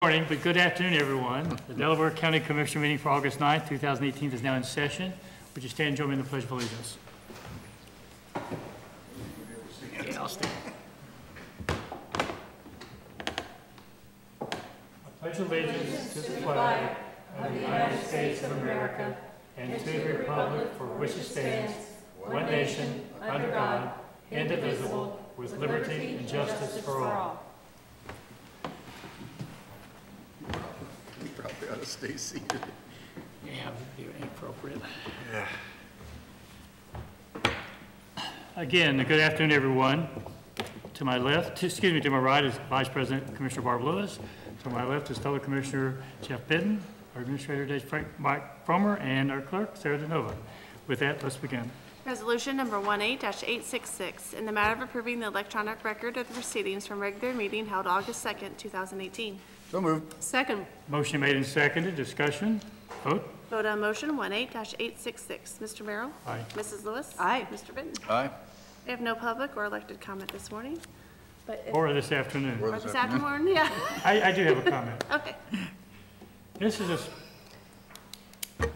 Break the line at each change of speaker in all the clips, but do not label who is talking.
Morning, but good afternoon, everyone. The Delaware County Commissioner meeting for August 9th, 2018 is now in session. Would you stand and join me in the Pledge of Allegiance? Yeah, I'll stand. I pledge allegiance to the flag of the United States of America and to the republic for which it stands, one nation, under God, indivisible, with liberty and justice for all.
Probably ought to stay seated.
Yeah, be inappropriate.
Yeah.
Again, good afternoon, everyone. To my left, to my right is Vice President Commissioner Barb Lewis. To my left is fellow Commissioner Jeff Bidden, our Administrator Mike Fromer, and our Clerk Sarah DeNova. With that, let's begin.
Resolution number 18-866, in the matter of approving the electronic record of the proceedings from regular meeting held August 2nd, 2018.
So moved.
Second.
Motion made and seconded. Discussion. Vote.
Vote on motion 18-866. Mr. Merrill?
Aye.
Mrs. Lewis?
Aye.
Mr. Bitten?
Aye.
We have no public or elected comment this morning. But
Or this afternoon.
or this afternoon, yeah.
I do have a comment.
Okay.
This is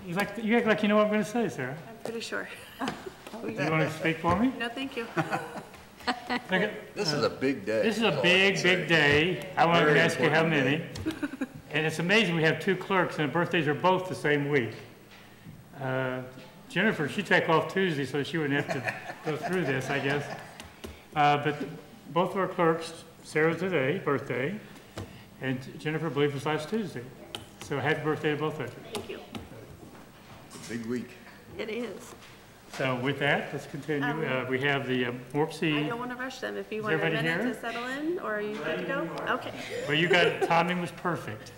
you act like you know what I'm going to say, Sarah.
I'm pretty sure.
Do you want to speak for me?
No, thank you.
This is a big day.
This is a big day. I want to ask you how many. And it's amazing we have two clerks and the birthdays are both the same week. Jennifer, she'd take off Tuesday so she wouldn't have to go through this, I guess. But both of our clerks, Sarah's today, birthday, and Jennifer, I believe, was last Tuesday. So happy birthday to both of you.
Thank you.
It's a big week.
It is.
So with that, let's continue. We have the
I don't want to rush them. If you want a
everybody
minute
here?
to settle in, or are you good to go? Okay.
Well, you got timing was perfect.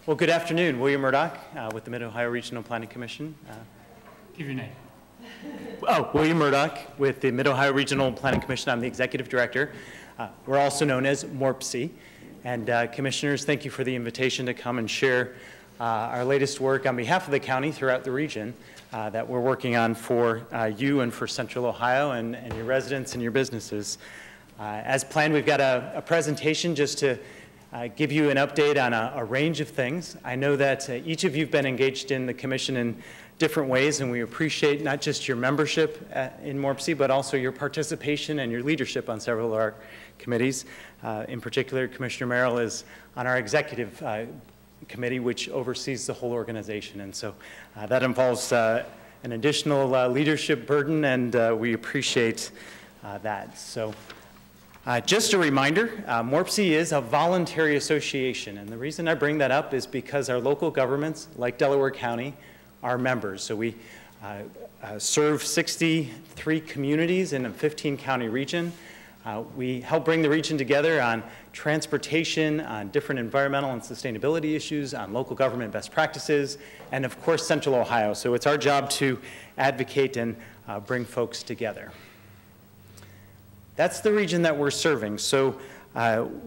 Well, good afternoon. William Murdoch with the Mid-Ohio Regional Planning Commission.
Give your name.
William Murdoch with the Mid-Ohio Regional Planning Commission. I'm the Executive Director. We're also known as MORPC. And Commissioners, thank you for the invitation to come and share our latest work on behalf of the county throughout the region that we're working on for you and for Central Ohio and your residents and your businesses. As planned, we've got a presentation just to give you an update on a range of things. I know that each of you have been engaged in the commission in different ways, and we appreciate not just your membership in MORPC, but also your participation and your leadership on several of our committees. In particular, Commissioner Merrill is on our executive committee, which oversees the whole organization. And so that involves an additional leadership burden, and we appreciate that. So just a reminder, MORPC is a voluntary association. And the reason I bring that up is because our local governments, like Delaware County, are members. So we serve 63 communities in a 15-county region. We help bring the region together on transportation, on different environmental and sustainability issues, on local government best practices, and of course Central Ohio. So it's our job to advocate and bring folks together. That's the region that we're serving. So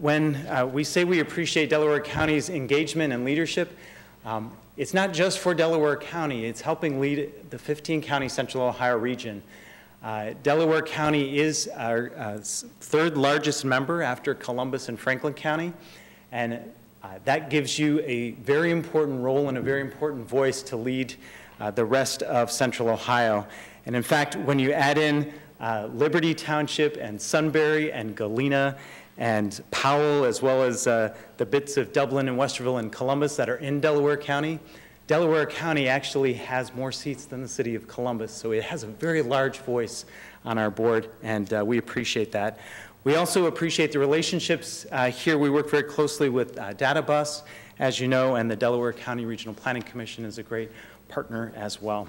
when we say we appreciate Delaware County's engagement and leadership, it's not just for Delaware County, it's helping lead the 15-county Central Ohio region. Delaware County is our third largest member after Columbus and Franklin County, and that gives you a very important role and a very important voice to lead the rest of Central Ohio. And in fact, when you add in Liberty Township and Sunbury and Galena and Powell, as well as the bits of Dublin and Westerville and Columbus that are in Delaware County, Delaware County actually has more seats than the city of Columbus, so it has a very large voice on our board, and we appreciate that. We also appreciate the relationships here. We work very closely with DataBus, as you know, and the Delaware County Regional Planning Commission is a great partner as well.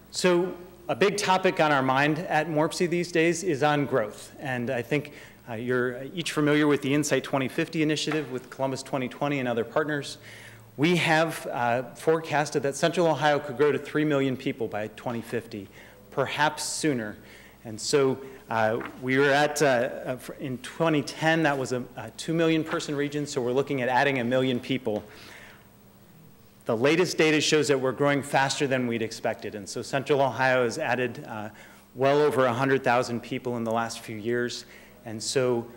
So a big topic on our mind at MORPC these days is on growth, and I think you're each familiar with the Insight 2050 initiative with Columbus 2020 and other partners. We have forecasted that Central Ohio could grow to 3 million people by 2050, perhaps sooner. And so we were at, in 2010, that was a 2 million person region, so we're looking at adding 1 million people. The latest data shows that we're growing faster than we'd expected. And so Central Ohio has added well over 100,000 people in the last few years. And so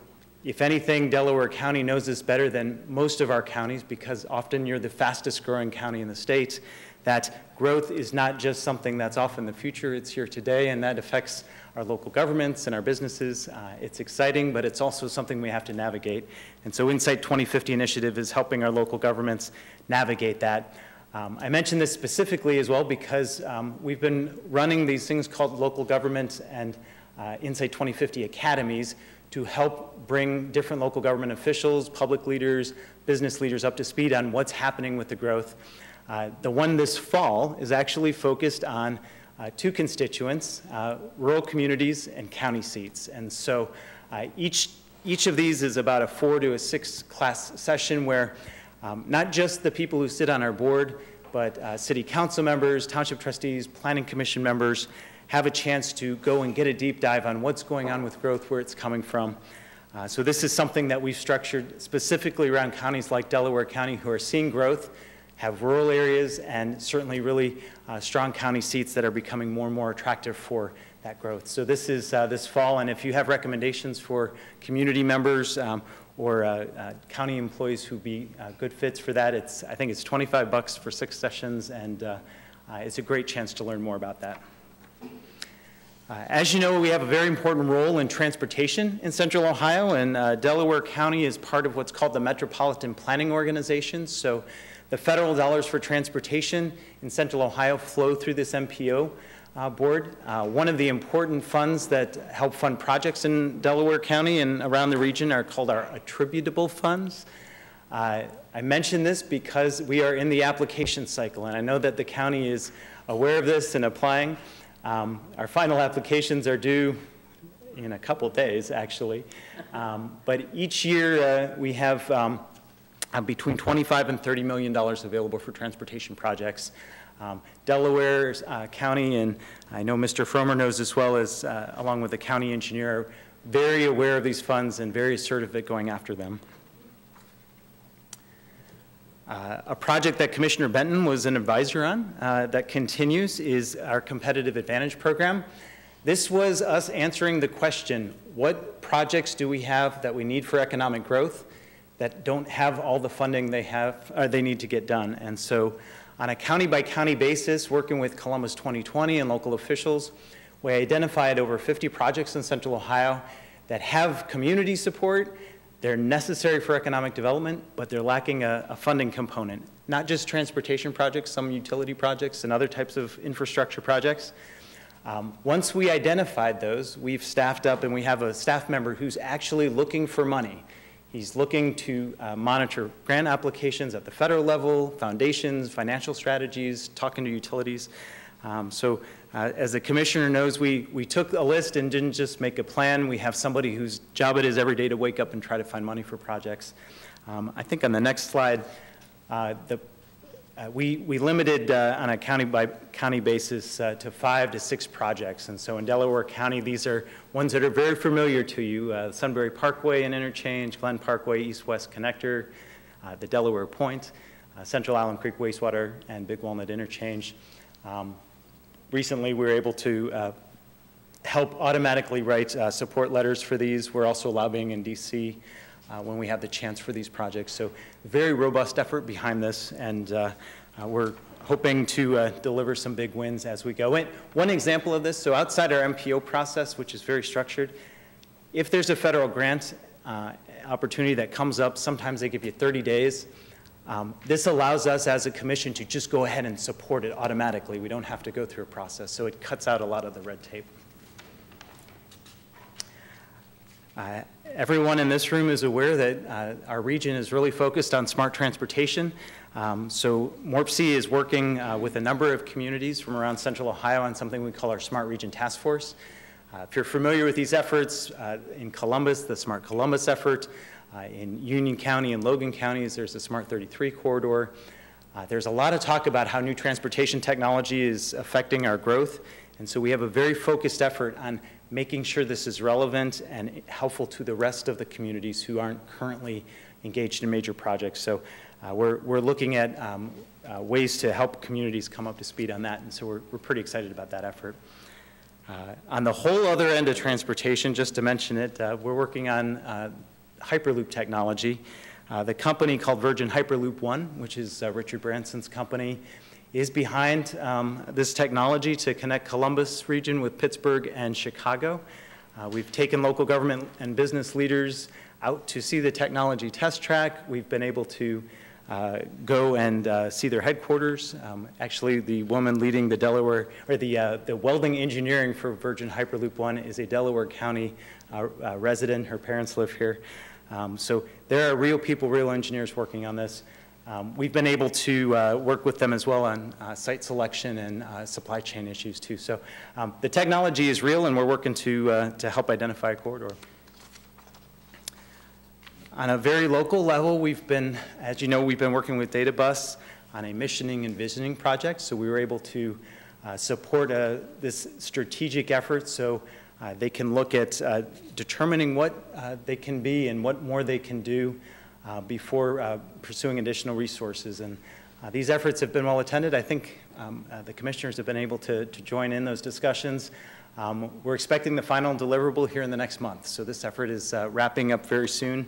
if anything, Delaware County knows this better than most of our counties, because often you're the fastest growing county in the state, that growth is not just something that's off in the future, it's here today, and that affects our local governments and our businesses. It's exciting, but it's also something we have to navigate. And so Insight 2050 initiative is helping our local governments navigate that. I mention this specifically as well because we've been running these things called local government and Insight 2050 academies to help bring different local government officials, public leaders, business leaders up to speed on what's happening with the growth. The one this fall is actually focused on two constituents, rural communities and county seats. And so each of these is about a 4 to 6 class session where not just the people who sit on our board, but city council members, township trustees, planning commission members have a chance to go and get a deep dive on what's going on with growth, where it's coming from. So this is something that we've structured specifically around counties like Delaware County who are seeing growth, have rural areas, and certainly really strong county seats that are becoming more and more attractive for that growth. So this is this fall, and if you have recommendations for community members or county employees who'd be good fits for that, I think it's $25 for 6 sessions, and it's a great chance to learn more about that. As you know, we have a very important role in transportation in Central Ohio, and Delaware County is part of what's called the Metropolitan Planning Organization. So the federal dollars for transportation in Central Ohio flow through this MPO board. One of the important funds that help fund projects in Delaware County and around the region are called our attributable funds. I mention this because we are in the application cycle, and I know that the county is aware of this and applying. Our final applications are due in a couple days, actually. But each year we have between $25 and $30 million available for transportation projects. Delaware County, and I know Mr. Fromer knows as well as, along with the county engineer, are very aware of these funds and very assertive at going after them. A project that Commissioner Benton was an advisor on that continues is our Competitive Advantage Program. This was us answering the question, what projects do we have that we need for economic growth that don't have all the funding they need to get done? And so on a county-by-county basis, working with Columbus 2020 and local officials, we identified over 50 projects in Central Ohio that have community support. They're necessary for economic development, but they're lacking a funding component. Not just transportation projects, some utility projects and other types of infrastructure projects. Once we identified those, we've staffed up and we have a staff member who's actually looking for money. He's looking to monitor grant applications at the federal level, foundations, financial strategies, talking to utilities. As the commissioner knows, we took a list and didn't just make a plan. We have somebody whose job it is every day to wake up and try to find money for projects. I think on the next slide, we limited on a county-by-county basis to 5 to 6 projects. And so in Delaware County, these are ones that are very familiar to you. Sunbury Parkway and Interchange, Glen Parkway, East-West Connector, the Delaware Point, Central Allen Creek Wastewater, and Big Walnut Interchange. Recently, we were able to help automatically write support letters for these. We're also lobbying in DC when we have the chance for these projects. So very robust effort behind this, and we're hoping to deliver some big wins as we go. One example of this, so outside our MPO process, which is very structured, if there's a federal grant opportunity that comes up, sometimes they give you 30 days. This allows us as a commission to just go ahead and support it automatically. We don't have to go through a process, so it cuts out a lot of the red tape. Everyone in this room is aware that our region is really focused on smart transportation. So MORPC is working with a number of communities from around Central Ohio on something we call our Smart Region Task Force. If you're familiar with these efforts, in Columbus, the Smart Columbus effort, in Union County and Logan counties, there's the Smart 33 corridor. There's a lot of talk about how new transportation technology is affecting our growth, and so we have a very focused effort on making sure this is relevant and helpful to the rest of the communities who aren't currently engaged in major projects. So we're looking at ways to help communities come up to speed on that, and so we're pretty excited about that effort. On the whole other end of transportation, just to mention it, we're working on Hyperloop technology. The company called Virgin Hyperloop One, which is Richard Branson's company, is behind this technology to connect Columbus region with Pittsburgh and Chicago. We've taken local government and business leaders out to see the technology test track. We've been able to go and see their headquarters. Actually, the woman leading the Delaware, or the welding engineering for Virgin Hyperloop One is a Delaware County resident. Her parents live here. So there are real people, real engineers working on this. We've been able to work with them as well on site selection and supply chain issues too. So the technology is real, and we're working to help identify a corridor. On a very local level, we've been, as you know, we've been working with DataBus on a missioning and visioning project. So we were able to support this strategic effort so they can look at determining what they can be and what more they can do before pursuing additional resources. And these efforts have been well attended. I think the commissioners have been able to join in those discussions. We're expecting the final deliverable here in the next month. So this effort is wrapping up very soon.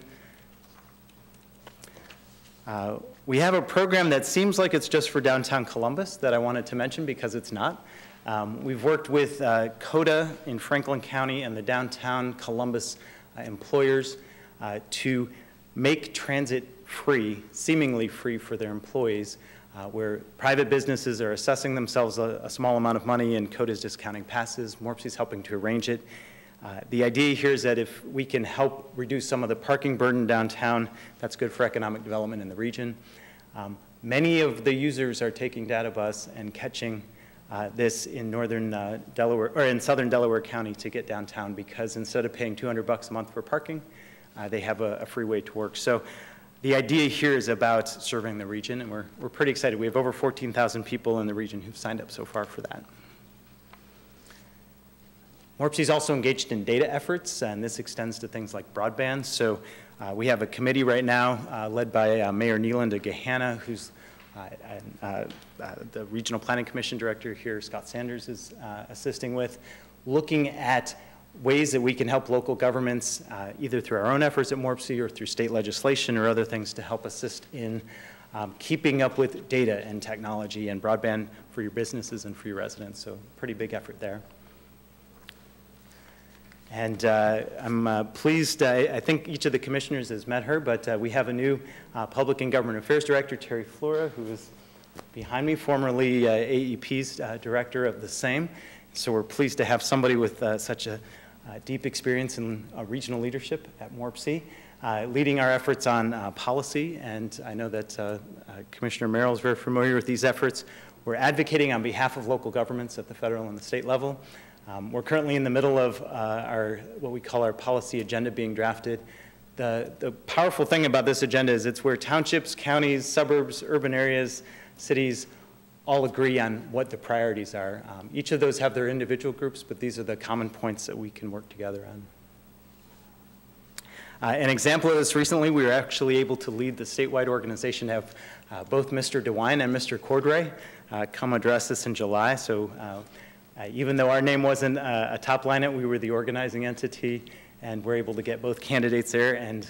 We have a program that seems like it's just for downtown Columbus that I wanted to mention because it's not. We've worked with CODA in Franklin County and the downtown Columbus employers to make transit free, seemingly free for their employees, where private businesses are assessing themselves a small amount of money and CODA is discounting passes. MORPSI is helping to arrange it. The idea here is that if we can help reduce some of the parking burden downtown, that's good for economic development in the region. Many of the users are taking DataBus and catching this in northern Delaware, or in southern Delaware County to get downtown, because instead of paying $200 a month for parking, they have a free way to work. So the idea here is about serving the region, and we're pretty excited. We have over 14,000 people in the region who've signed up so far for that. MORPSI is also engaged in data efforts, and this extends to things like broadband. So we have a committee right now led by Mayor Neeland Gehanna, who's the Regional Planning Commission Director here, Scott Sanders, is assisting with, looking at ways that we can help local governments, either through our own efforts at MORPSI or through state legislation or other things to help assist in keeping up with data and technology and broadband for your businesses and for your residents. So pretty big effort there. And I'm pleased, I think each of the commissioners has met her, but we have a new Public and Government Affairs Director, Terry Flora, who is behind me, formerly AEP's director of the same. So we're pleased to have somebody with such a deep experience in regional leadership at MORPSI, leading our efforts on policy. And I know that Commissioner Merrill is very familiar with these efforts. We're advocating on behalf of local governments at the federal and the state level. We're currently in the middle of what we call our policy agenda being drafted. The powerful thing about this agenda is it's where townships, counties, suburbs, urban areas, cities all agree on what the priorities are. Each of those have their individual groups, but these are the common points that we can work together on. An example of this recently, we were actually able to lead the statewide organization to have both Mr. DeWine and Mr. Cordray come address this in July. So even though our name wasn't a top line, we were the organizing entity, and we're able to get both candidates there. And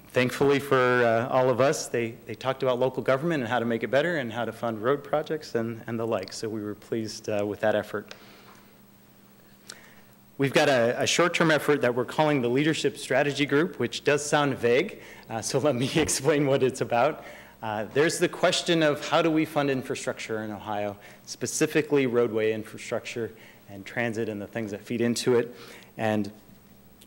thankfully for all of us, they talked about local government and how to make it better and how to fund road projects and the like. So we were pleased with that effort. We've got a short-term effort that we're calling the Leadership Strategy Group, which does sound vague. So let me explain what it's about. There's the question of how do we fund infrastructure in Ohio, specifically roadway infrastructure and transit and the things that feed into it. And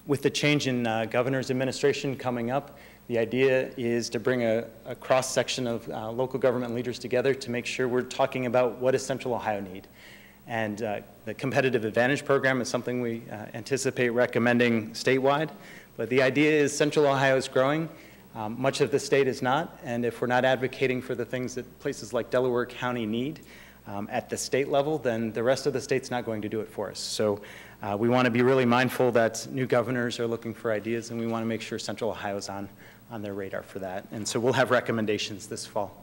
with the change in governor's administration coming up, the idea is to bring a cross-section of local government leaders together to make sure we're talking about what does Central Ohio need. And the Competitive Advantage Program is something we anticipate recommending statewide. But the idea is Central Ohio is growing. Much of the state is not, and if we're not advocating for the things that places like Delaware County need at the state level, then the rest of the state's not going to do it for us. So we want to be really mindful that new governors are looking for ideas, and we want to make sure Central Ohio is on on their radar for that. And so we'll have recommendations this fall.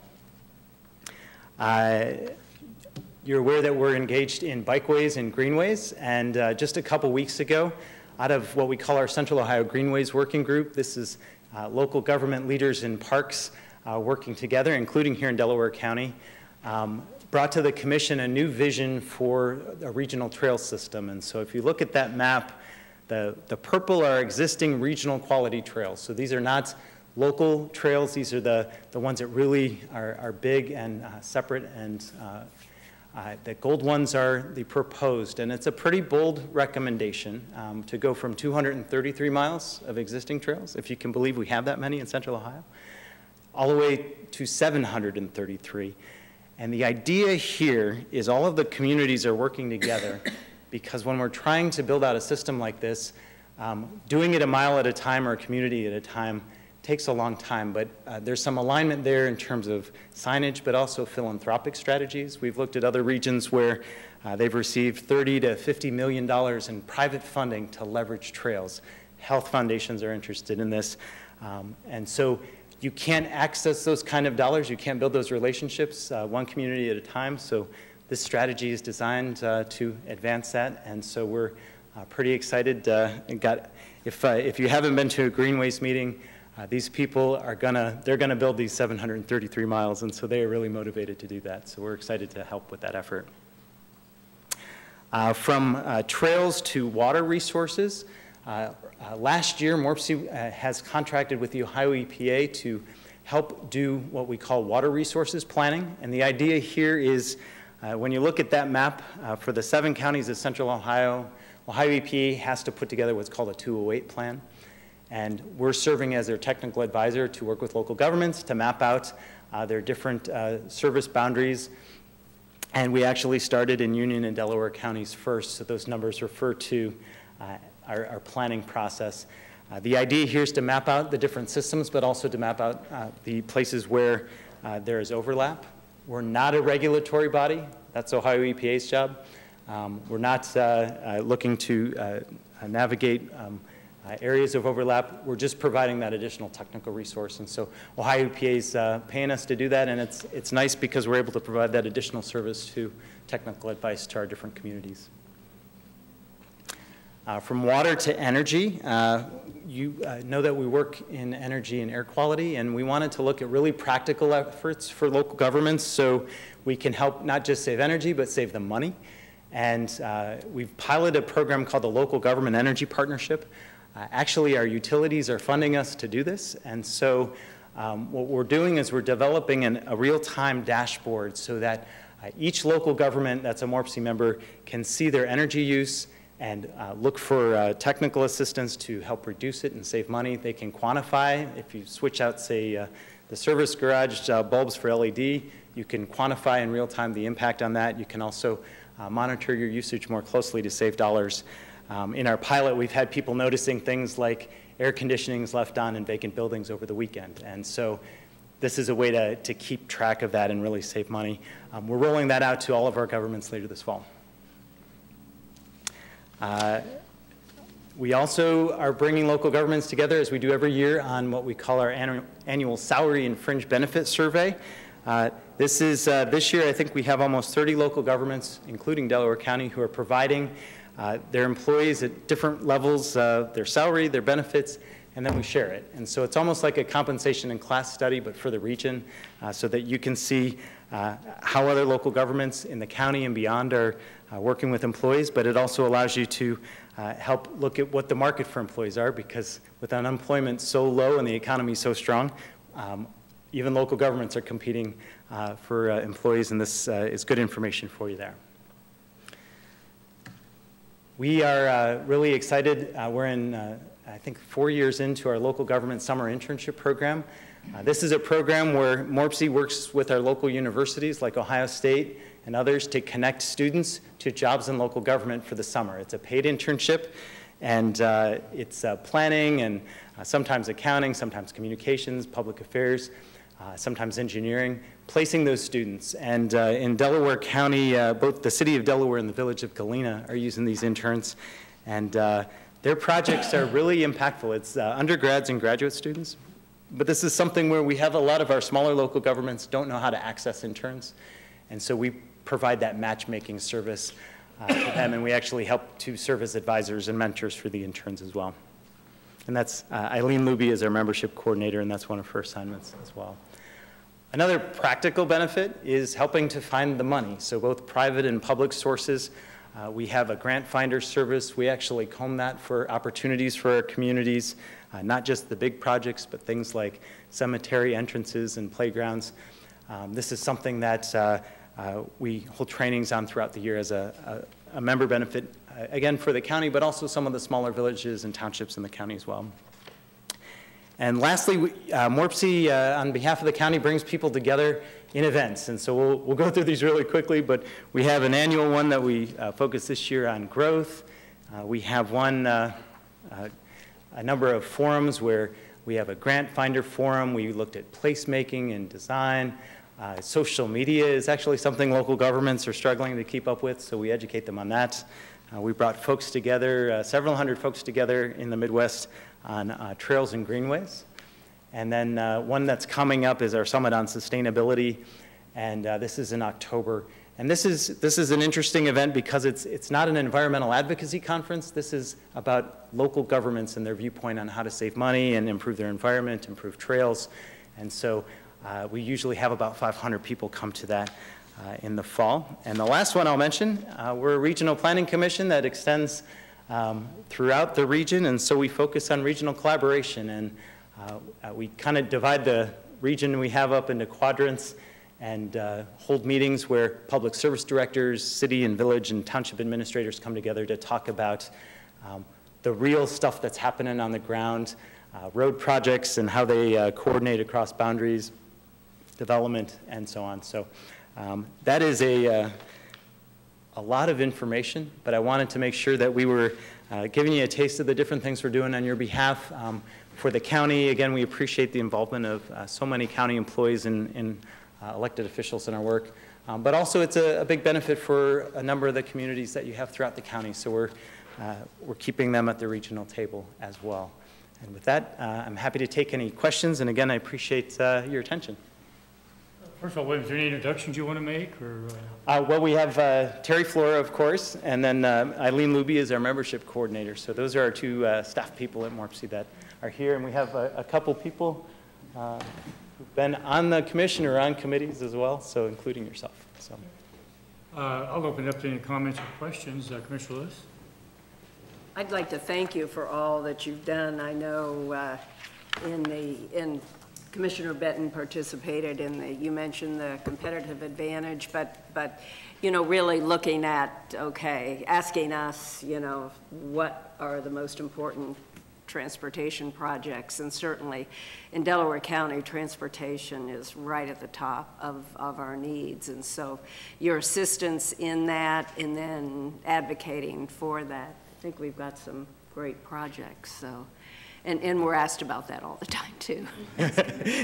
You're aware that we're engaged in bikeways and greenways, and just a couple weeks ago, out of what we call our Central Ohio Greenways Working Group, this is local government leaders in parks working together, including here in Delaware County, brought to the commission a new vision for a regional trail system. And so if you look at that map, the purple are existing regional quality trails. So these are not local trails. These are the ones that really are big and separate, and the gold ones are the proposed. And it's a pretty bold recommendation to go from 233 miles of existing trails, if you can believe we have that many in Central Ohio, all the way to 733. And the idea here is all of the communities are working together, because when we're trying to build out a system like this, doing it a mile at a time or a community at a time takes a long time, but there's some alignment there in terms of signage, but also philanthropic strategies. We've looked at other regions where they've received $30 to $50 million in private funding to leverage trails. Health foundations are interested in this. And so you can't access those kind of dollars. You can't build those relationships one community at a time. So this strategy is designed to advance that. And so we're pretty excited. If you haven't been to a Greenways meeting, these people are they're gonna build these 733 miles, and so they are really motivated to do that. So we're excited to help with that effort. From trails to water resources, last year, MORPC has contracted with the Ohio EPA to help do what we call water resources planning. And the idea here is, when you look at that map for the 7 counties of Central Ohio, Ohio EPA has to put together what's called a 208 plan. And we're serving as their technical advisor to work with local governments to map out their different service boundaries. And we actually started in Union and Delaware counties first, so those numbers refer to our planning process. The idea here is to map out the different systems, but also to map out the places where there is overlap. We're not a regulatory body. That's Ohio EPA's job. We're not looking to navigate areas of overlap. We're just providing that additional technical resource. And so Ohio EPA is paying us to do that, and it's nice because we're able to provide that additional service to technical advice to our different communities. From water to energy, you know that we work in energy and air quality, and we wanted to look at really practical efforts for local governments so we can help not just save energy, but save them money. And we've piloted a program called the Local Government Energy Partnership. Actually, our utilities are funding us to do this, and so what we're doing is we're developing a real-time dashboard so that each local government that's a MORPC member can see their energy use and look for technical assistance to help reduce it and save money. They can quantify. If you switch out, say, the service garage bulbs for LED, you can quantify in real time the impact on that. You can also monitor your usage more closely to save dollars. In our pilot, we've had people noticing things like air conditioning is left on in vacant buildings over the weekend. And so this is a way to keep track of that and really save money. We're rolling that out to all of our governments later this fall. We also are bringing local governments together, as we do every year, on what we call our annual salary and fringe benefit survey. This year, I think we have almost 30 local governments, including Delaware County, who are providing their employees at different levels, their salary, their benefits, and then we share it. And so it's almost like a compensation and class study, but for the region, so that you can see how other local governments in the county and beyond are working with employees, but it also allows you to help look at what the market for employees are, because with unemployment so low and the economy so strong, even local governments are competing for employees, and this is good information for you there. We are really excited. We're in, I think, 4 years into our local government summer internship program. This is a program where MORPC works with our local universities like Ohio State and others to connect students to jobs in local government for the summer. It's a paid internship, and it's planning and sometimes accounting, sometimes communications, public affairs, sometimes engineering, placing those students. And in Delaware County, both the city of Delaware and the village of Galena are using these interns. And their projects are really impactful. It's undergrads and graduate students. But this is something where we have a lot of our smaller local governments don't know how to access interns. And so we provide that matchmaking service to them, and we actually help to serve as advisors and mentors for the interns as well. And that's Eileen Luby is our membership coordinator, and that's one of her assignments as well. Another practical benefit is helping to find the money. So both private and public sources. We have a grant finder service. We actually comb that for opportunities for our communities, not just the big projects, but things like cemetery entrances and playgrounds. This is something that we hold trainings on throughout the year as a member benefit, again, for the county, but also some of the smaller villages and townships in the county as well. And lastly, MORPC, on behalf of the county, brings people together in events. And so we'll go through these really quickly, but we have an annual one that we focus this year on growth. We have one, a number of forums where we have a grant finder forum. We looked at placemaking and design. Social media is actually something local governments are struggling to keep up with, so we educate them on that. We brought folks together, several hundred folks together in the Midwest on trails and greenways. And then one that's coming up is our Summit on Sustainability, and this is in October. And this is an interesting event because it's not an environmental advocacy conference. This is about local governments and their viewpoint on how to save money and improve their environment, improve trails. And so we usually have about 500 people come to that in the fall. And the last one I'll mention, we're a regional planning commission that extends throughout the region, and so we focus on regional collaboration, and we kind of divide the region we have up into quadrants and hold meetings where public service directors, city and village and township administrators come together to talk about the real stuff that's happening on the ground, road projects and how they coordinate across boundaries, development, and so on. So that is a lot of information, but I wanted to make sure that we were giving you a taste of the different things we're doing on your behalf. For the county, again, we appreciate the involvement of so many county employees and elected officials in our work. But also it's a big benefit for a number of the communities that you have throughout the county, so we're keeping them at the regional table as well. And with that, I'm happy to take any questions, and again, I appreciate your attention.
First of all, is there any introductions you want to make? Or,
well, we have Terry Flora, of course, and then Eileen Luby is our membership coordinator. So those are our two staff people at MORPC that are here, and we have a couple people who've been on the commission or on committees as well, so including yourself. So
I'll open it up to any comments or questions. Commissioner Lewis?
I'd like to thank you for all that you've done. I know Commissioner Benton participated in you mentioned the competitive advantage, but you know, really looking at, okay, asking us, you know, what are the most important transportation projects, and certainly in Delaware County, transportation is right at the top of our needs, and so your assistance in that and then advocating for that, I think we've got some great projects, so. And we're asked about that all the time, too.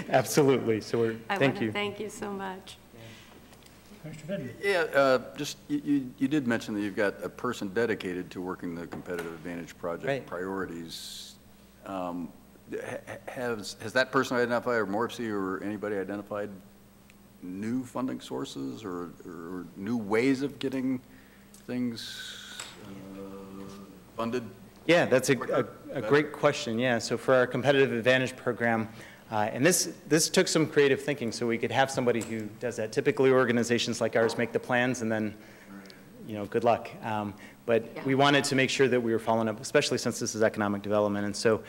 Absolutely. So thank you.
Thank you so much.
Yeah, just you did mention that you've got a person dedicated to working the competitive advantage project priorities. Has that person identified, or MORPC or anybody identified new funding sources or new ways of getting things funded?
Yeah, that's a great question. Yeah, so for our competitive advantage program, and this took some creative thinking, so we could have somebody who does that. Typically, organizations like ours make the plans, and then, you know, good luck. But we wanted to make sure that we were following up, especially since this is economic development. And so,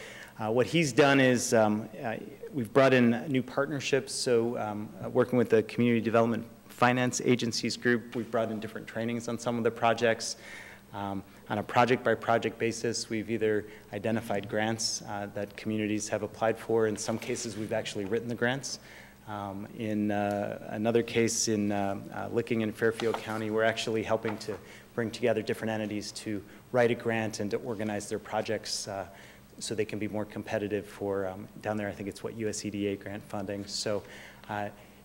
what he's done is we've brought in new partnerships. So, working with the Community Development Finance Agencies group, we've brought in different trainings on some of the projects. On a project-by-project basis, we've either identified grants that communities have applied for. In some cases, we've actually written the grants. In another case in Licking and Fairfield County, we're actually helping to bring together different entities to write a grant and to organize their projects so they can be more competitive for, down there I think it's what, USEDA grant funding. So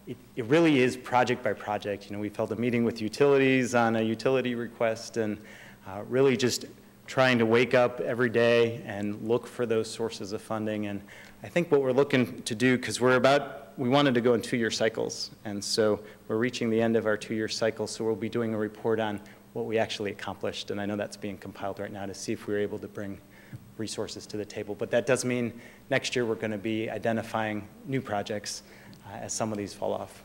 it really is project by project. You know, we've held a meeting with utilities on a utility request, and really just trying to wake up every day and look for those sources of funding. And I think what we're looking to do, because we wanted to go in 2-year cycles, and so we're reaching the end of our 2-year cycle, so we'll be doing a report on what we actually accomplished, and I know that's being compiled right now to see if we're able to bring resources to the table. But that does mean next year we're going to be identifying new projects as some of these fall off.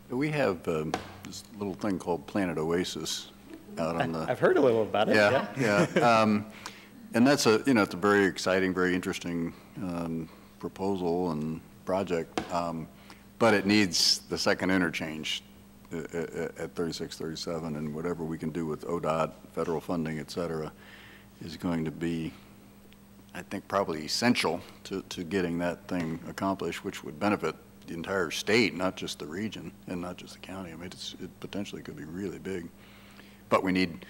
We have this little thing called Planet Oasis out on the...
I've heard a little about it.
Yeah, yeah. And that's it's a very exciting, very interesting proposal and project, but it needs the second interchange at 36, 37, and whatever we can do with ODOT, federal funding, et cetera, is going to be, I think, probably essential to getting that thing accomplished, which would benefit the entire state, not just the region and not just the county. I mean, it potentially could be really big, but we need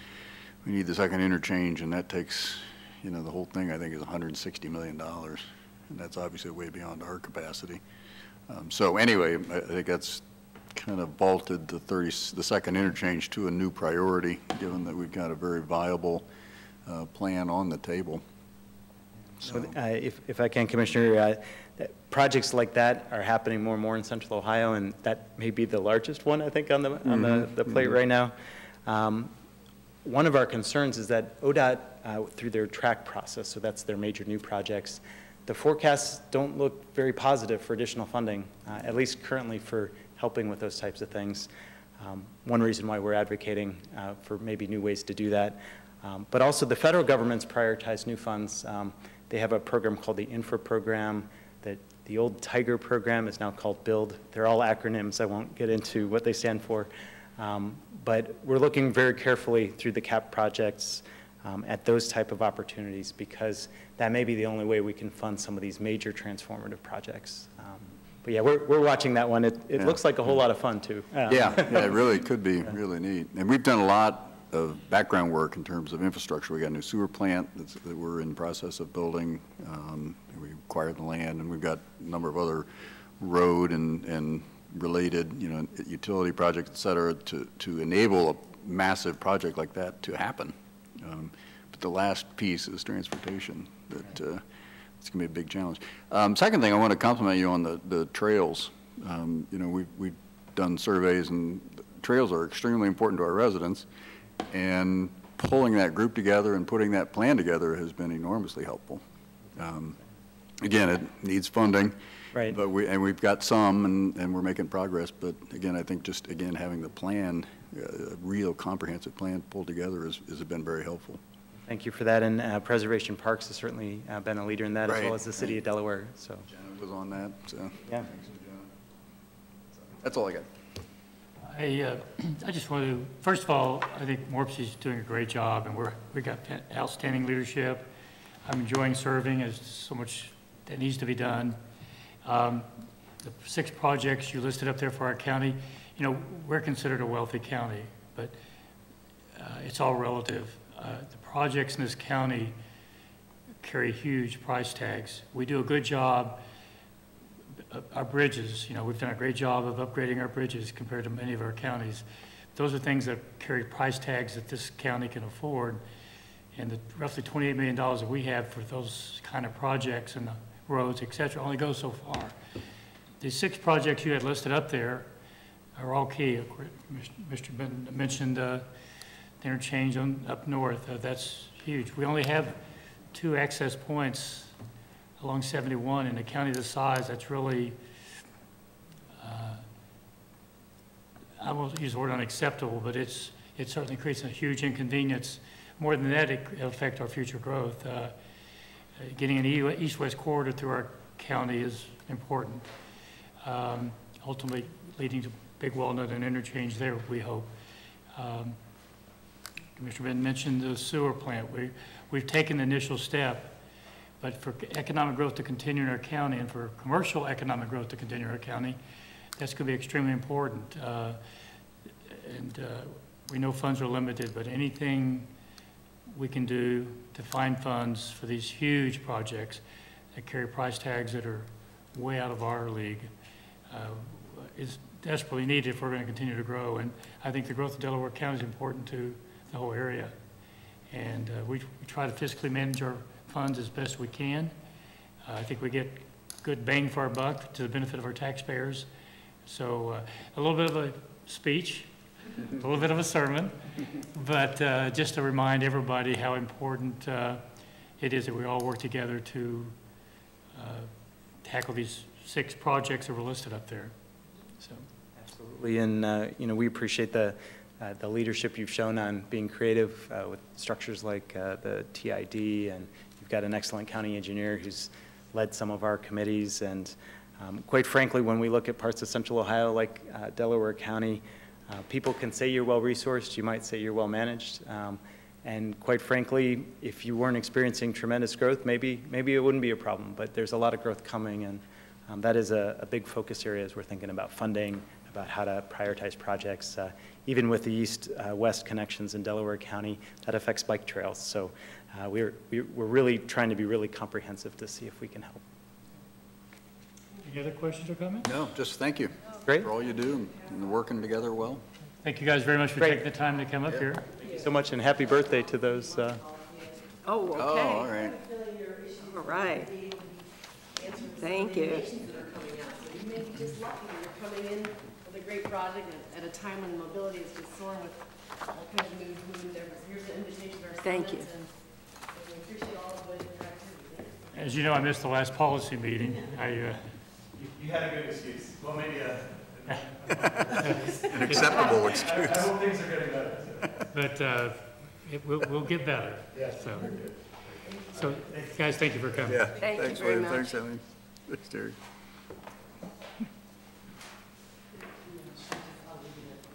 the second interchange, and that takes, the whole thing I think is $160 million, and that's obviously way beyond our capacity. So anyway, I think that's kind of vaulted the second interchange to a new priority, given that we've got a very viable plan on the table.
So, if I can, Commissioner, projects like that are happening more and more in Central Ohio, and that may be the largest one, I think, on the plate right now. One of our concerns is that ODOT, through their track process, so that's their major new projects, the forecasts don't look very positive for additional funding, at least currently for helping with those types of things. One reason why we're advocating for maybe new ways to do that. But also the federal government's prioritized new funds. They have a program called the Infra Program. The old Tiger program is now called BUILD. They're all acronyms. I won't get into what they stand for. But we're looking very carefully through the CAP projects at those type of opportunities, because that may be the only way we can fund some of these major transformative projects. But yeah, we're watching that one. It looks like a whole lot of fun too.
Yeah, it really could be really neat. And we've done a lot of background work in terms of infrastructure. We got a new sewer plant that we're in the process of building. We acquired the land, and we've got a number of other road and related, utility projects, et cetera, to enable a massive project like that to happen. But the last piece is transportation. It's going to be a big challenge. Second thing, I want to compliment you on the trails. We've done surveys, and trails are extremely important to our residents, and pulling that group together and putting that plan together has been enormously helpful. Again, it needs funding,
right?
But we've got some, and we're making progress. But again, I think just having the plan, a real comprehensive plan pulled together has been very helpful.
Thank you for that, and Preservation Parks has certainly been a leader in that,
right,
as well as the city of Delaware. So
Janet was on that. So
yeah,
that's all I got.
I just want to, first of all, I think Morpsey's doing a great job, and we got outstanding leadership. I'm enjoying serving. There's so much that needs to be done. The 6 projects you listed up there for our county, we're considered a wealthy county, but it's all relative. The projects in this county carry huge price tags. We do a good job. Our bridges, we've done a great job of upgrading our bridges compared to many of our counties. Those are things that carry price tags that this county can afford. And the roughly $28 million that we have for those kind of projects and the roads, et cetera, only goes so far. The 6 projects you had listed up there are all key. Mr. Benton mentioned the interchange up north. That's huge. We only have 2 access points along 71 in a county this size. That's really, I won't use the word unacceptable, but it certainly creates a huge inconvenience. More than that, it'll affect our future growth. Getting an east-west corridor through our county is important, ultimately leading to Big Walnut and interchange there, we hope. Commissioner Ben mentioned the sewer plant. We've taken the initial step, but for economic growth to continue in our county and for commercial economic growth to continue in our county, that's going to be extremely important. We know funds are limited, but anything we can do to find funds for these huge projects that carry price tags that are way out of our league is desperately needed if we're going to continue to grow. And I think the growth of Delaware County is important to the whole area. And we try to fiscally manage our funds as best we can. I think we get good bang for our buck to the benefit of our taxpayers. So a little bit of a speech, a little bit of a sermon, but just to remind everybody how important it is that we all work together to tackle these 6 projects that were listed up there. So.
Absolutely, and we appreciate the leadership you've shown on being creative with structures like the TID, and you've got an excellent county engineer who's led some of our committees, and quite frankly, when we look at parts of Central Ohio like Delaware County, people can say you're well-resourced, you might say you're well-managed, and quite frankly, if you weren't experiencing tremendous growth, maybe it wouldn't be a problem, but there's a lot of growth coming, and that is a big focus area as we're thinking about funding, about how to prioritize projects. Even with the east-west connections in Delaware County, that affects bike trails. So we're really trying to be really comprehensive to see if we can help.
Any other questions or comments?
No, just thank you.
Great.
For all you do and working together well.
Thank you guys very much for
Great.
taking the time to come up here.
Thank you so much, and happy birthday to those.
Oh,
Oh, all
okay.
right.
All right. Thank you.
You may be just lucky that you're coming in with a great project at a time when mobility is just soaring with all kinds of moves moving there. Here's the invitation to our
Thank
summits,
you.
and we appreciate all of the activity.
As you know, I missed the last policy meeting.
You had a good excuse. Well, maybe
An acceptable excuse.
I hope things are getting better.
But we'll get better. So, guys, thank you for coming.
Yeah.
Thank you
Thanks,
very
Wayne.
much.
Thanks, Emily. Thanks, Terry.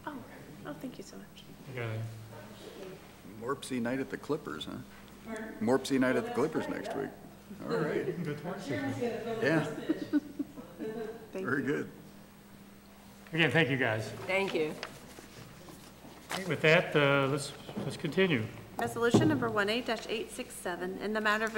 Oh, thank you so much.
We got a-
Morpsey night at the Clippers, huh? Morpsey night at the Clippers next week. All right.
You can go to work.
Yeah,
Thank
very
you.
good.
Again, thank you, guys.
Thank you.
With that, let's continue.
Resolution number 18-867, in the matter of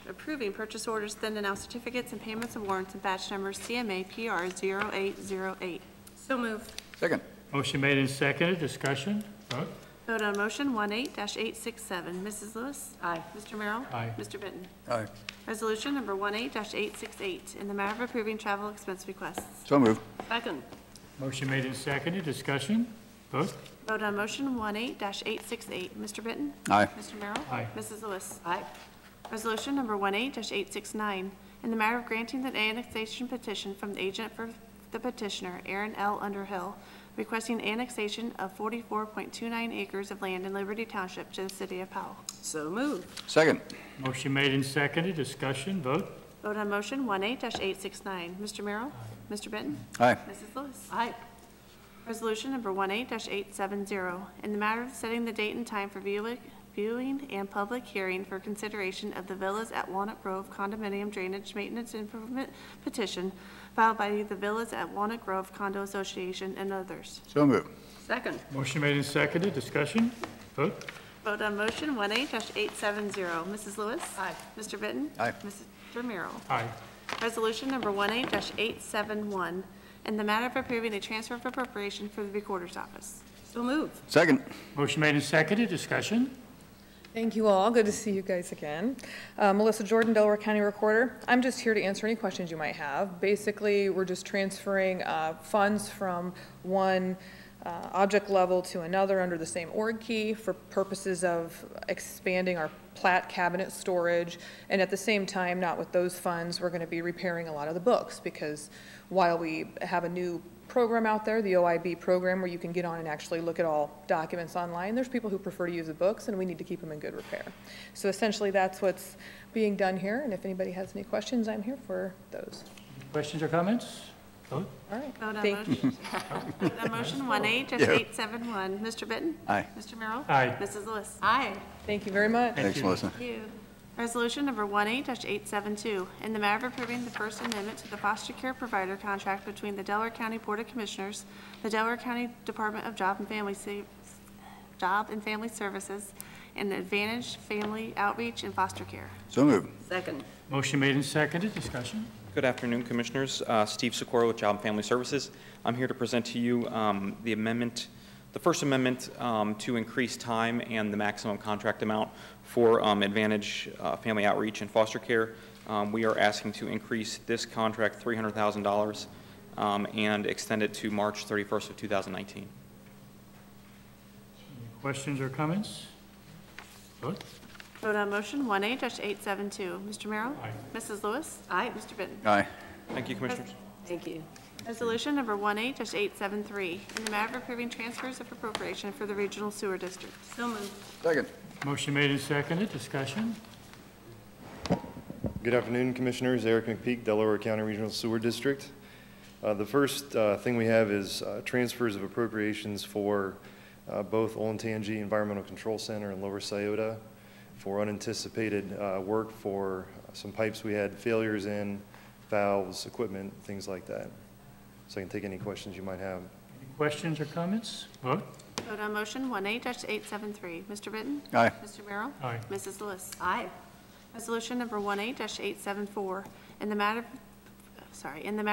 approving purchase orders, then and now certificates and payments and warrants and batch number CMA PR 0808. So moved.
Second.
Motion made and seconded. Discussion. Vote.
Vote on motion 18-867. Mrs. Lewis?
Aye.
Mr. Merrill?
Aye.
Mr. Benton?
Aye.
Resolution number 18-868, in the matter of approving travel expense requests.
So moved.
Second.
Motion made and seconded. Discussion. Vote.
Vote on motion 18-868. Mr. Benton?
Aye.
Mr. Merrill?
Aye.
Mrs. Lewis?
Aye.
Resolution number 18-869, in the matter of granting the annexation petition from the agent for the petitioner, Aaron L. Underhill, requesting annexation of 44.29 acres of land in Liberty Township to the city of Powell.
So moved.
Second.
Motion made and seconded. Discussion. Vote.
Vote on motion 18-869. Mr. Merrill? Mr. Benton?
Aye.
Mrs. Lewis?
Aye.
Resolution number 18-870, in the matter of setting the date and time for viewing and public hearing for consideration of the Villas at Walnut Grove Condominium Drainage Maintenance Improvement Petition filed by the Villas at Walnut Grove Condo Association and others.
So moved.
Second.
Motion made and seconded. Discussion. Vote.
Vote on motion 18-870. Mrs. Lewis?
Aye.
Mr. Benton?
Aye.
Mr. Merrill?
Aye.
Resolution number 18-871, in the matter of approving a transfer of appropriation for the Recorder's Office.
So moved.
Second.
Motion made and seconded. Discussion.
Thank you all. Good to see you guys again. Melissa Jordan, Delaware County Recorder. I'm just here to answer any questions you might have. Basically, we're just transferring funds from one object level to another under the same org key for purposes of expanding our plat cabinet storage. And at the same time, not with those funds, we're going to be repairing a lot of the books, because while we have a new program out there, the OIB program, where you can get on and actually look at all documents online, there's people who prefer to use the books, and we need to keep them in good repair. So essentially, that's what's being done here, and if anybody has any questions, I'm here for those.
Questions or comments? Vote.
All right.
Vote on
Thank you.
motion. Vote on motion 18-871. Mr. Benton?
Aye.
Mr. Merrill?
Aye.
Mrs. Lewis?
Aye.
Thank you very much.
Thanks,
you.
Melissa.
Thank you. Resolution number 18-872, in the matter of approving the First Amendment to the foster care provider contract between the Delaware County Board of Commissioners, the Delaware County Department of Job and Family Services, and Advantage Family Outreach and Foster Care.
So moved.
Second.
Motion made and seconded. Discussion.
Good afternoon, Commissioners. Steve Sikora with Job and Family Services. I'm here to present to you the amendment the First Amendment to increase time and the maximum contract amount for Advantage Family Outreach and Foster Care. We are asking to increase this contract $300,000 and extend it to March 31st of 2019.
Any questions or comments? Vote.
Vote on motion 1A-872. Mr. Merrill?
Aye.
Mrs. Lewis?
Aye.
Mr. Benton?
Aye.
Thank you, Commissioners.
Thank you.
Resolution number 1A-873, in the matter of approving transfers of appropriation for the regional sewer district.
So moved.
Second.
Motion made and seconded. Discussion.
Good afternoon, Commissioners. Eric McPeak, Delaware County Regional Sewer District. The first thing we have is transfers of appropriations for both Olentangy Environmental Control Center and Lower Scioto for unanticipated work for some pipes we had failures in, valves, equipment, things like that. So I can take any questions you might have.
Any questions or comments? Vote.
Vote on motion 1A-873. Mr. Benton?
Aye.
Mr. Merrill?
Aye.
Mrs. Lewis?
Aye.
Resolution number 1A-874, in the matter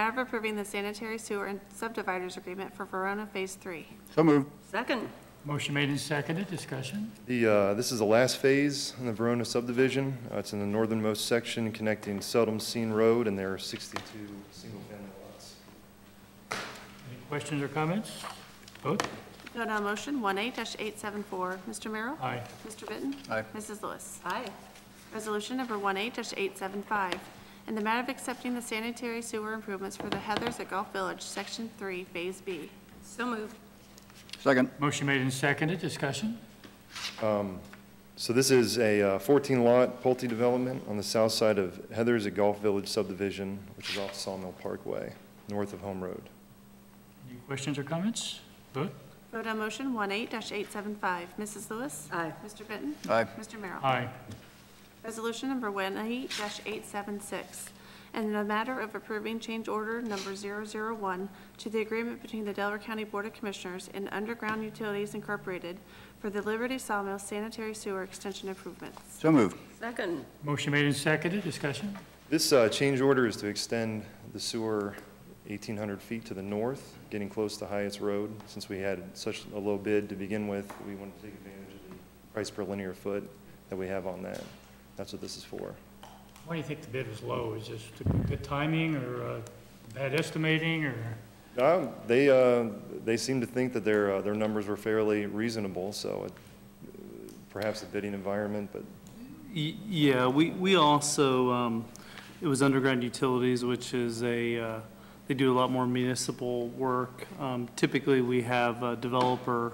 of approving the sanitary sewer and subdividers agreement for Verona Phase 3.
So moved.
Second.
Motion made and seconded. Discussion.
This is the last phase in the Verona subdivision. It's in the northernmost section connecting Seldom Seen Road, and there are 62 single-family lots.
Any questions or comments? Vote.
Vote on motion 1A-874. Mr. Merrill?
Aye.
Mr. Benton?
Aye.
Mrs. Lewis?
Aye.
Resolution number 1A-875, in the matter of accepting the sanitary sewer improvements for the Heathers at Gulf Village, Section 3, Phase B.
So moved.
Second.
Motion made and seconded. Discussion.
So this is a 14-lot Pulte development on the south side of Heathers at Gulf Village subdivision, which is off Sawmill Parkway, north of Home Road.
Any questions or comments? Vote.
Vote on motion 1A-875. Mrs. Lewis?
Aye.
Mr. Benton?
Aye.
Mr. Merrill?
Aye.
Resolution number 1A-876, and the matter of approving change order number 001 to the agreement between the Delaware County Board of Commissioners and Underground Utilities Incorporated for the Liberty Sawmill sanitary sewer extension improvements.
So moved.
Second.
Motion made and seconded. Discussion.
This change order is to extend the sewer 1,800 feet to the north, getting close to Hyatt's Road. Since we had such a low bid to begin with, we wanted to take advantage of the price per linear foot that we have on that. That's what this is for.
Why do you think the bid was low? Is just good timing or bad estimating or?
They seem to think that their numbers were fairly reasonable, so perhaps the bidding environment, but.
Yeah, we also, it was Underground Utilities, which is they do a lot more municipal work. Typically, we have developer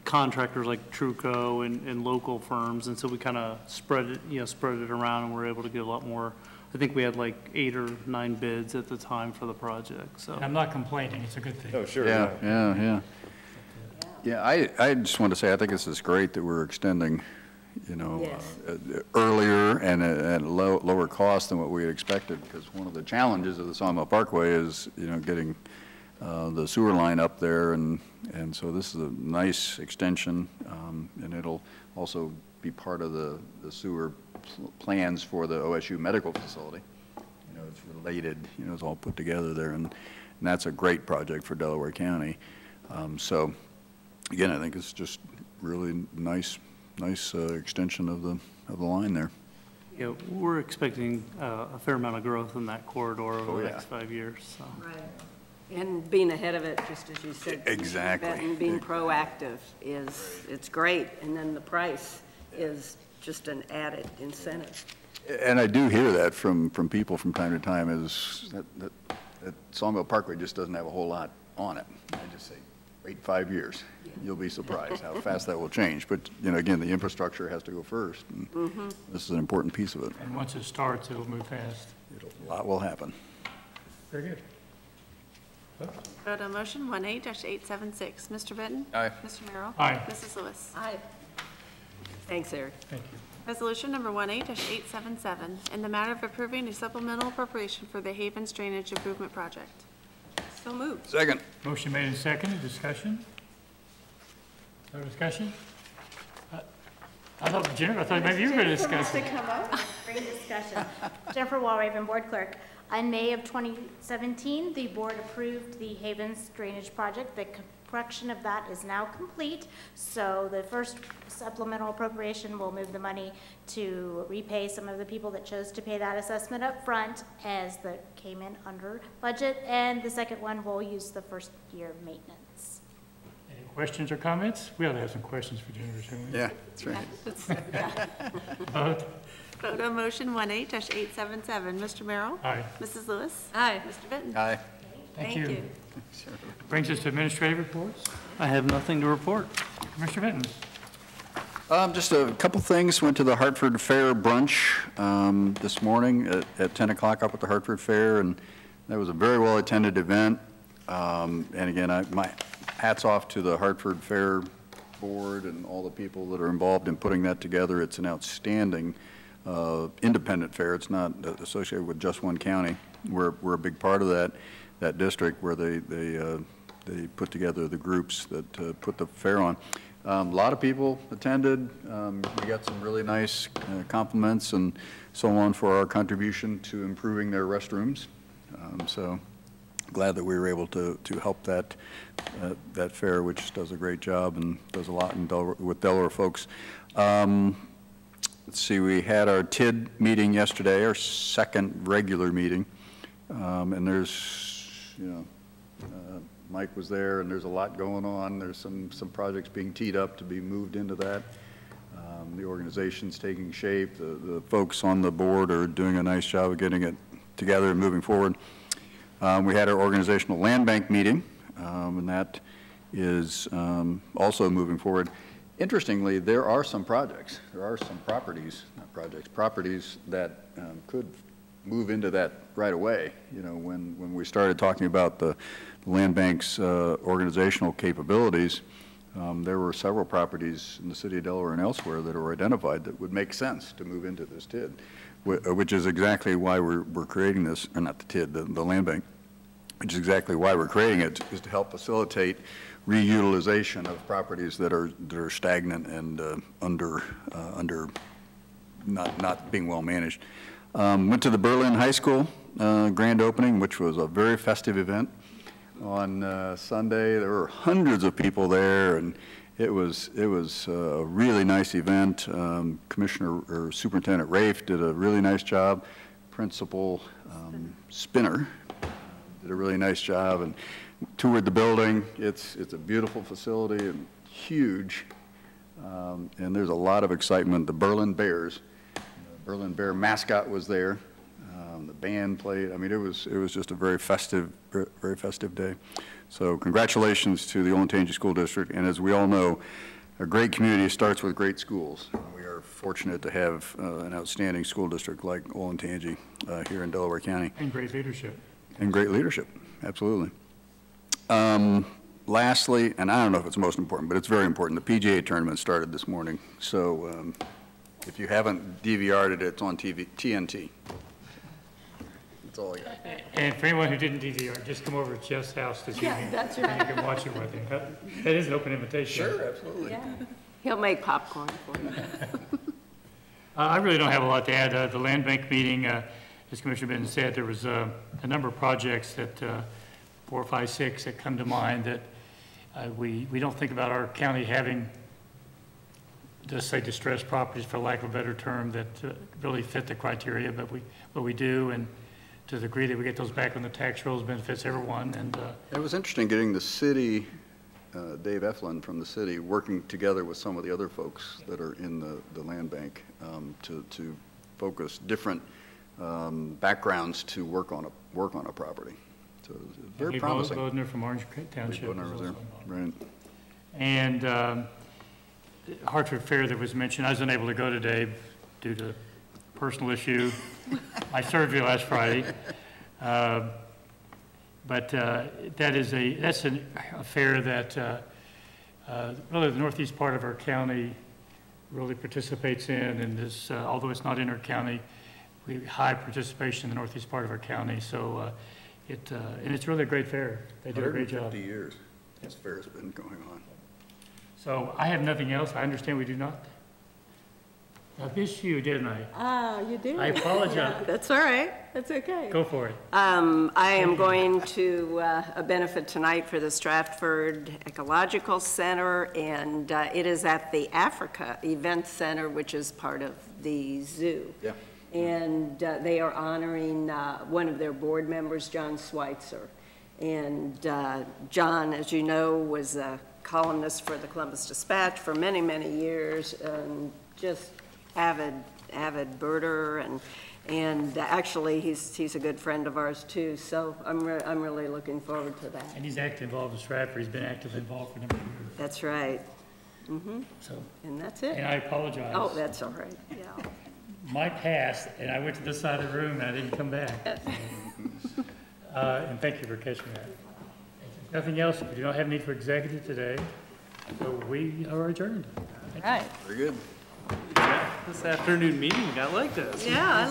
contractors like Truco and local firms, and so we kind of spread it around, and we're able to get a lot more. I think we had like 8 or 9 bids at the time for the project. So
I'm not complaining. It's a good thing.
Oh, sure.
Yeah. I just want to say, I think this is great that we're extending,
Yes.
Earlier and at lower cost than what we had expected, because one of the challenges of the Sawmill Parkway is, getting the sewer line up there, and so this is a nice extension, and it'll also be part of the sewer plans for the OSU medical facility. It's related, it's all put together there, and that's a great project for Delaware County. So again, I think it's just really nice extension of the line there.
yeah, we're expecting a fair amount of growth in that corridor over the
yeah.
next 5 years. So.
Right. And being ahead of it, just as you said.
Exactly.
And being proactive it's great. And then the price is just an added incentive.
And I do hear that from people from time to time, is that Sawmill Parkway just doesn't have a whole lot on it. I just say, wait 5 years. You'll be surprised how fast that will change. But, again, the infrastructure has to go first. And This is an important piece of it.
And once it starts, it'll move fast.
A lot will happen.
Very good.
Vote on motion 1A-876. Mr. Benton?
Aye.
Mr. Merrill?
Aye.
Mrs. Lewis?
Aye. Thanks, Eric.
Thank you.
Resolution number 1A-877, in the matter of approving a supplemental appropriation for the Havens Drainage Improvement Project.
So moved.
Second.
Motion made and seconded. Discussion? No discussion? I thought, Jennifer, I thought maybe you were going to discuss it.
Bring discussion. Jennifer Walraven, Board Clerk. In May of 2017, the board approved the Havens Drainage Project that correction of that is now complete. So the first supplemental appropriation will move the money to repay some of the people that chose to pay that assessment up front as that came in under budget. And the second one will use the first year of maintenance.
Any questions or comments? We ought to have some questions for Jennifer, shouldn't we?
Yeah, that's right.
Vote.
Vote on motion 18-877. Mr. Merrill?
Aye.
Mrs. Lewis?
Aye.
Mr. Benton?
Aye.
Thank you. Brings us to administrative reports.
I have nothing to report.
Commissioner Benton?
Just a couple things. Went to the Hartford Fair brunch this morning at 10 o'clock up at the Hartford Fair, and that was a very well-attended event. And again, my hats off to the Hartford Fair board and all the people that are involved in putting that together. It's an outstanding independent fair. It's not associated with just one county. We're a big part of that district where they put together the groups that put the fair on. A lot of people attended. We got some really nice compliments and so on for our contribution to improving their restrooms. So glad that we were able to help that fair, which does a great job and does a lot in with Delaware folks. Let's see, we had our TID meeting yesterday, our second regular meeting, and there's, Mike was there, and there's a lot going on. There's some projects being teed up to be moved into that. The organization's taking shape. The folks on the board are doing a nice job of getting it together and moving forward. We had our organizational land bank meeting, and that is also moving forward. Interestingly, there are some projects, there are some properties that could move into that right away. When we started talking about the land bank's organizational capabilities, there were several properties in the city of Delaware and elsewhere that were identified that would make sense to move into this TID, which is exactly why we're creating this, or not the TID, the land bank, which is exactly why we're creating it, is to help facilitate reutilization of properties that are stagnant and not being well managed. Went to the Berlin High School grand opening, which was a very festive event on Sunday. There were hundreds of people there, and it was a really nice event. Superintendent Rafe did a really nice job. Principal Spinner did a really nice job and toured the building. It's a beautiful facility and huge, and there's a lot of excitement. The Berlin Bears, the Berlin Bear mascot was there. The band played. I mean, it was just a very festive day. So congratulations to the Olentangy School District. And as we all know, a great community starts with great schools. We are fortunate to have an outstanding school district like Olentangy here in Delaware County.
And great leadership.
And great leadership, absolutely. Lastly, and I don't know if it's most important, but it's very important, the PGA tournament started this morning. So if you haven't DVR'd it, it's on TNT. That's all I got.
And for anyone who didn't DVR, just come over to Jeff's house this evening.
That's
And you can watch it with him. That is an open invitation.
Sure, absolutely.
Yeah. He'll make popcorn for you.
I really don't have a lot to add. The land bank meeting, as Commissioner Benton said, there was a number of projects that 4, 5, 6 that come to mind that we don't think about our county having, just say, distressed properties, for lack of a better term, that really fit the criteria, but we do, and to the degree that we get those back on the tax rolls, benefits everyone. And
it was interesting getting the city, Dave Eflin from the city, working together with some of the other folks that are in the land bank to focus different backgrounds to work on a property. So it was very promising.
Bodner from Orange Township
was there, right.
And Hartford Fair that was mentioned, I was unable to go today due to personal issue, my surgery last Friday. But that's a fair that really the northeast part of our county really participates in, and is, although it's not in our county, we have high participation in the northeast part of our county. So and it's really a great fair. They do a great job.
150 years this fair has been going on.
So I have nothing else. I understand we do not. I missed you, didn't I?
Ah, you did.
I apologize.
Yeah, that's all right. That's okay.
Go for it.
I am going to a benefit tonight for the Stratford Ecological Center, and it is at the Africa Event Center, which is part of the zoo.
Yeah.
And they are honoring one of their board members, John Schweitzer. And John, as you know, was a columnist for the Columbus Dispatch for many, many years, and just avid birder, and actually he's a good friend of ours too. So I'm really looking forward to that.
And he's actively involved in Stratford. He's been actively involved for a number of years.
That's right.
So,
And that's it.
and I apologize.
Oh, that's all right. Yeah.
My passed, and I went to this side of the room, and I didn't come back. And thank you for catching that. Nothing else. We do not have need for executive today, so we are adjourned.
Right.
Very good.
This afternoon meeting, I like this.
Yeah, I